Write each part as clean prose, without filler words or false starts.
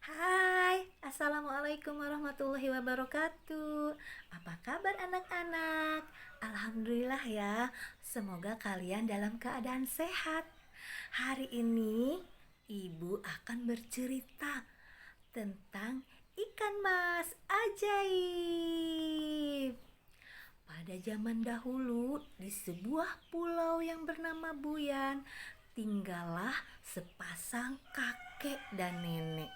Hai, Assalamualaikum warahmatullahi wabarakatuh. Apa kabar anak-anak? Alhamdulillah ya, semoga kalian dalam keadaan sehat. Hari ini Ibu akan bercerita tentang ikan mas ajaib. Pada zaman dahulu, di sebuah pulau yang bernama Buyan, tinggallah sepasang kakek dan nenek.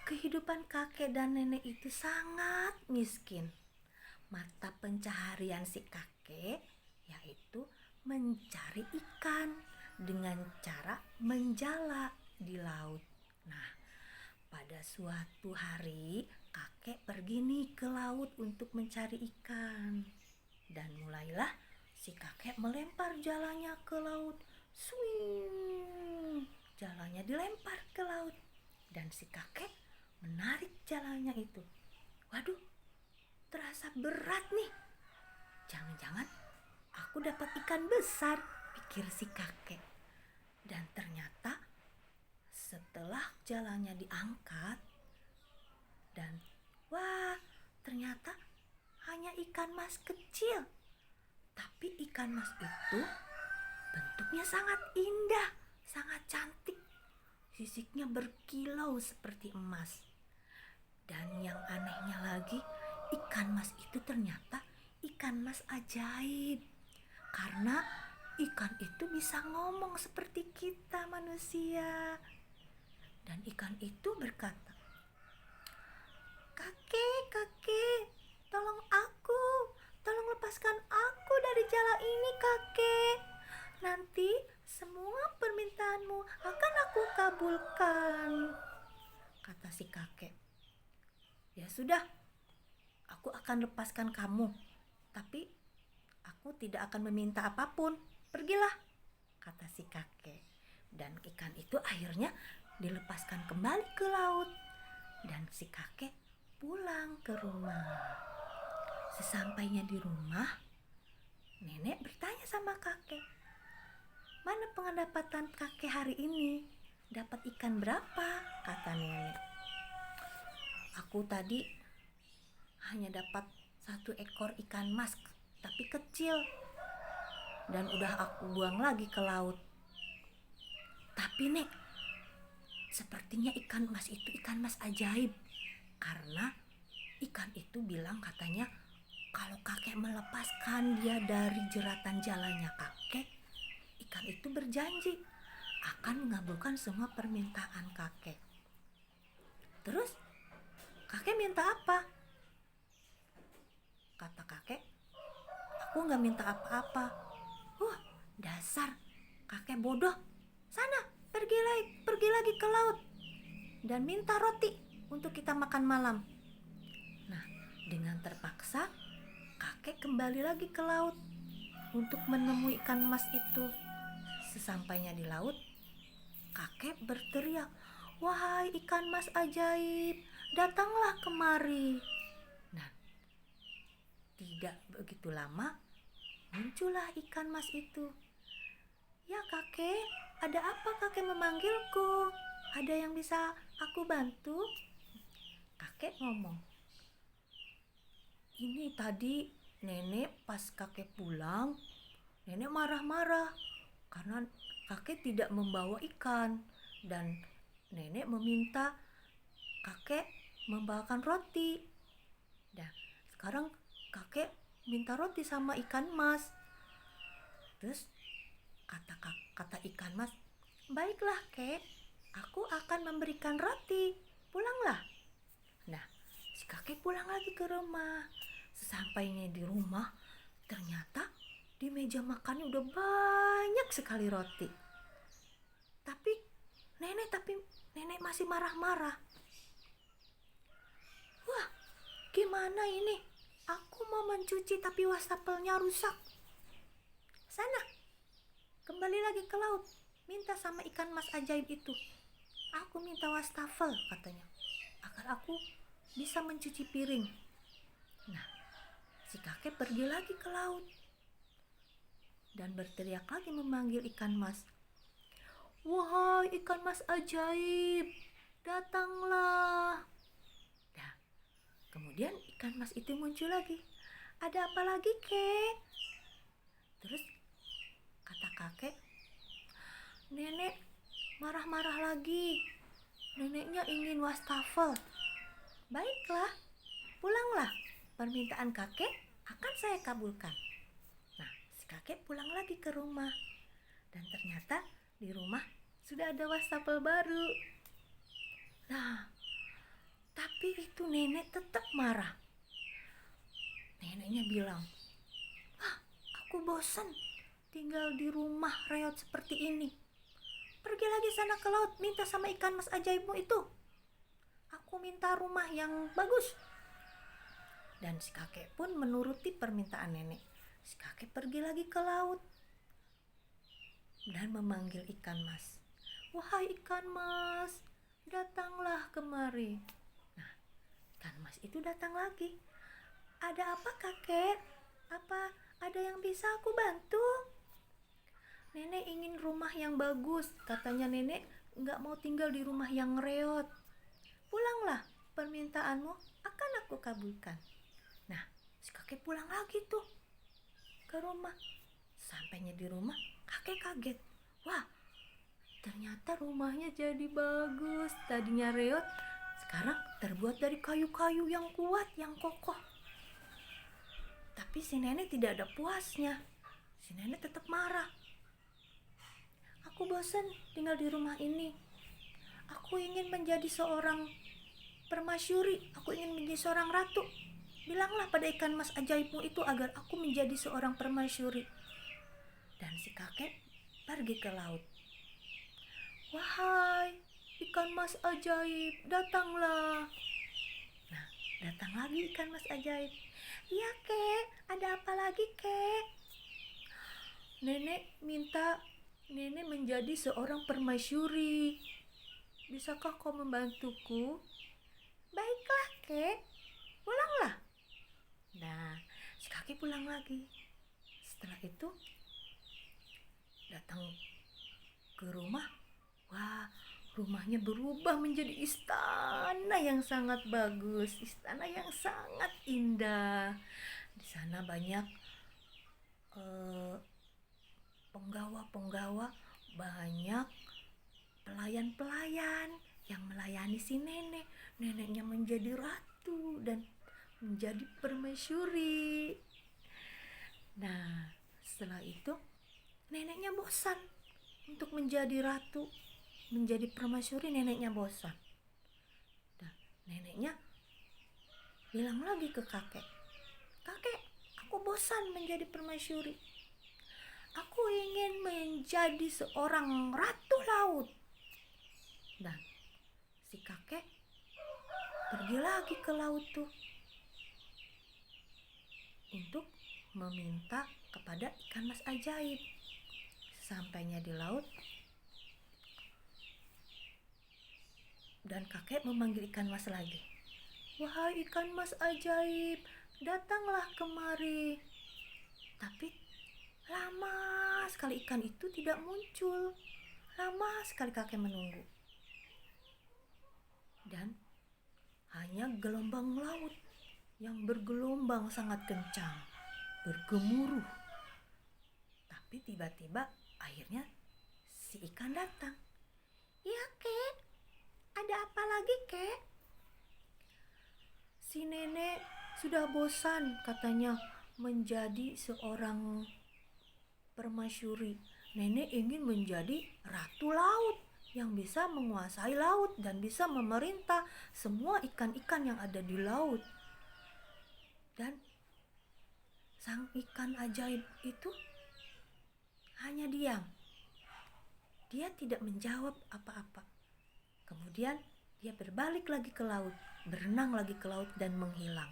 Kehidupan kakek dan nenek itu sangat miskin. Mata pencaharian si kakek yaitu mencari ikan dengan cara menjala di laut. Nah, pada suatu hari kakek pergi nih ke laut untuk mencari ikan. Dan mulailah si kakek melempar jalannya ke laut. Swing! Jalannya dilempar ke laut. Dan si kakek menarik jalannya itu. Waduh, terasa berat nih. Jangan-jangan aku dapat ikan besar, pikir si kakek. Dan ternyata setelah jalannya diangkat dan wah, ternyata hanya ikan mas kecil. Tapi ikan mas itu bentuknya sangat indah, sangat cantik. Sisiknya berkilau seperti emas. Dan yang anehnya lagi, ikan mas itu ternyata ikan mas ajaib. Karena ikan itu bisa ngomong seperti kita manusia. Dan ikan itu berkata, "Kakek, kakek, tolong aku. Tolong lepaskan aku dari jala ini, kakek. Nanti semua permintaanmu akan aku kabulkan," kata si kakek. "Ya sudah, aku akan lepaskan kamu. Tapi aku tidak akan meminta apapun. Pergilah," kata si kakek. Dan ikan itu akhirnya dilepaskan kembali ke laut. Dan si kakek pulang ke rumah. Sesampainya di rumah, nenek bertanya sama kakek, "Mana pendapatan kakek hari ini? Dapat ikan berapa?" kata nenek. "Aku tadi hanya dapat 1 ekor ikan mas, tapi kecil. Dan udah aku buang lagi ke laut. Tapi nek, sepertinya ikan mas itu ikan mas ajaib. Karena ikan itu bilang katanya kalau kakek melepaskan dia dari jeratan jalannya kakek, ikan itu berjanji akan mengabulkan semua permintaan kakek." "Terus kakek minta apa?" kata kakek. "Aku gak minta apa-apa." Dasar kakek bodoh. Sana, pergi lagi ke laut dan minta roti untuk kita makan malam. Nah, dengan terpaksa kakek kembali lagi ke laut untuk menemui ikan mas itu. Sesampainya di laut, kakek berteriak, "Wahai ikan mas ajaib, datanglah kemari." Nah, tidak begitu lama muncullah ikan mas itu. "Ya kakek, ada apa kakek memanggilku? Ada yang bisa aku bantu?" Kakek ngomong, "Ini tadi nenek pas kakek pulang, nenek marah-marah karena kakek tidak membawa ikan. Dan nenek meminta kakek membawakan roti. Dan sekarang kakek minta roti sama ikan mas." Terus kata ikan mas, "Baiklah kek, aku akan memberikan roti. Pulanglah." Nah, si kakek pulang lagi ke rumah. Sesampainya di rumah, ternyata di meja makannya udah banyak sekali roti. Tapi nenek masih marah-marah. "Wah, gimana ini? Aku mau mencuci tapi wastafelnya rusak. Sana, kembali lagi ke laut. Minta sama ikan mas ajaib itu. Aku minta wastafel," katanya, "agar aku bisa mencuci piring." Nah, si kakek pergi lagi ke laut dan berteriak lagi memanggil ikan mas. "Wahai ikan mas ajaib, datanglah ikan mas itu muncul lagi. Ada apa lagi, kek? Terus kata kakek, nenek marah-marah lagi. Neneknya ingin wastafel. Baiklah, pulanglah. Permintaan kakek akan saya kabulkan. Nah, si kakek pulang lagi ke rumah. Dan ternyata di rumah sudah ada wastafel baru. Nah, tapi itu nenek tetap marah. Neneknya bilang, aku bosan tinggal di rumah reot seperti ini. Pergi lagi sana ke laut, minta sama ikan mas ajaibmu itu. Aku minta rumah yang bagus. Dan si kakek pun menuruti permintaan nenek. Si kakek pergi lagi ke laut dan memanggil ikan mas. Wahai ikan mas, datanglah kemari. Nah, ikan mas itu datang lagi. Ada apa kakek? Apa ada yang bisa aku bantu? Nenek ingin rumah yang bagus. Katanya nenek gak mau tinggal di rumah yang reot. Pulanglah, permintaanmu akan aku kabulkan. Nah, si kakek pulang lagi tuh ke rumah. Sampainya di rumah, kakek kaget. Wah, ternyata rumahnya jadi bagus. Tadinya reot, sekarang terbuat dari kayu-kayu yang kuat, yang kokoh. Tapi si nenek tidak ada puasnya. Si nenek tetap marah. Aku bosan tinggal di rumah ini. Aku ingin menjadi seorang permasyuri. Aku ingin menjadi seorang ratu. Bilanglah pada ikan mas ajaibmu itu agar aku menjadi seorang permasyuri. Dan si kakek pergi ke laut. Wahai ikan mas ajaib, datanglah. Nah, datang lagi ikan mas ajaib. Iya kek, ada apa lagi kek? Nenek minta nenek menjadi seorang permasyuri. Bisakah kau membantuku? Baiklah kek, pulanglah. Nah, si kakek pulang lagi. Setelah itu datang ke rumah. Wah, rumahnya berubah menjadi istana yang sangat bagus, istana yang sangat indah. Di sana banyak penggawa-penggawa, banyak pelayan-pelayan yang melayani si nenek. Neneknya menjadi ratu dan menjadi permaisuri. Nah, setelah itu neneknya bosan untuk menjadi ratu, menjadi permaisuri. Neneknya bosan. Nah, neneknya bilang lagi ke kakek, kakek, aku bosan menjadi permaisuri. Aku ingin menjadi seorang ratu laut. Dan si kakek pergi lagi ke laut tuh untuk meminta kepada ikan mas ajaib. Sampainya di laut, dan kakek memanggil ikan mas lagi. Wahai ikan mas ajaib, datanglah kemari. Tapi lama sekali ikan itu tidak muncul. Lama sekali kakek menunggu. Dan hanya gelombang laut yang bergelombang sangat kencang, bergemuruh. Tapi tiba-tiba akhirnya si ikan datang. Iya kek, ada apa lagi kek? Si nenek sudah bosan katanya menjadi seorang permasyuri. Nenek ingin menjadi ratu laut yang bisa menguasai laut dan bisa memerintah semua ikan-ikan yang ada di laut. Dan sang ikan ajaib itu hanya diam. Dia tidak menjawab apa-apa. Kemudian dia berbalik lagi ke laut, berenang lagi ke laut dan menghilang.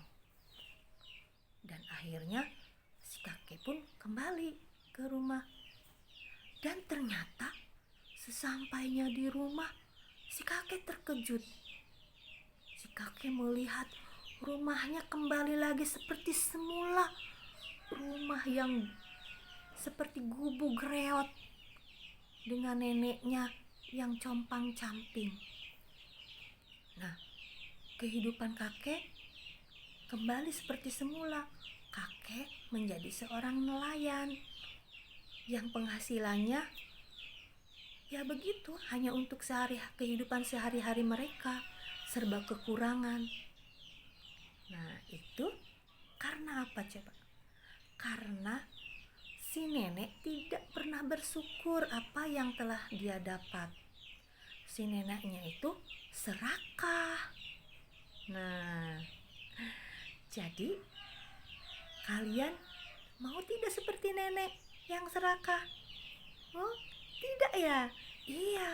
Dan akhirnya si kakek pun kembali ke rumah. Dan ternyata sesampainya di rumah, si kakek terkejut. Si kakek melihat rumahnya kembali lagi seperti semula. Rumah yang seperti gubuk reot dengan neneknya yang compang-camping. Nah, kehidupan kakek kembali seperti semula. Kakek menjadi seorang nelayan yang penghasilannya ya begitu, hanya untuk kehidupan sehari-hari mereka, serba kekurangan. Nah, itu karena apa coba? Karena si nenek tidak pernah bersyukur apa yang telah dia dapat. Si neneknya itu serakah. Nah, jadi kalian mau tidak seperti nenek yang serakah? Oh, tidak ya? Iya,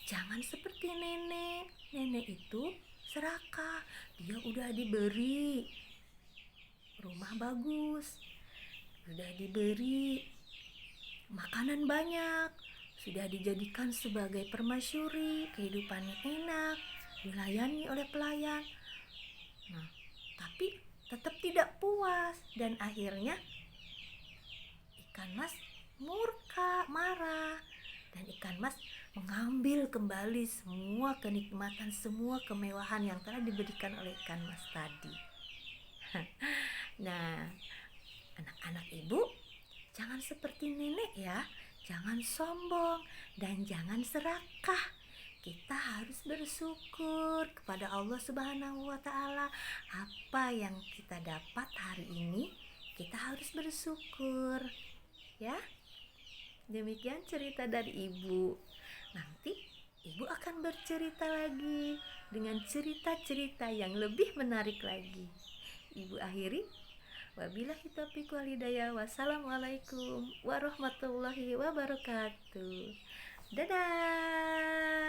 jangan seperti nenek. Nenek itu serakah. Dia udah diberi rumah bagus, sudah diberi makanan banyak, sudah dijadikan sebagai permasyuri, kehidupannya enak, dilayani oleh pelayan. Nah, tapi tetap tidak puas dan akhirnya ikan mas marah, dan ikan mas mengambil kembali semua kenikmatan, semua kemewahan yang telah diberikan oleh ikan mas tadi. Nah, anak-anak ibu, jangan seperti nenek ya, jangan sombong dan jangan serakah. Kita harus bersyukur kepada Allah Subhanahu wa Ta'ala. Apa yang kita dapat hari ini, kita harus bersyukur, ya. Demikian cerita dari ibu. Nanti ibu akan bercerita lagi dengan cerita-cerita yang lebih menarik lagi. Ibu akhiri, wabillahi taufiq wal hidayah. Wassalamualaikum warahmatullahi wabarakatuh. Dadah.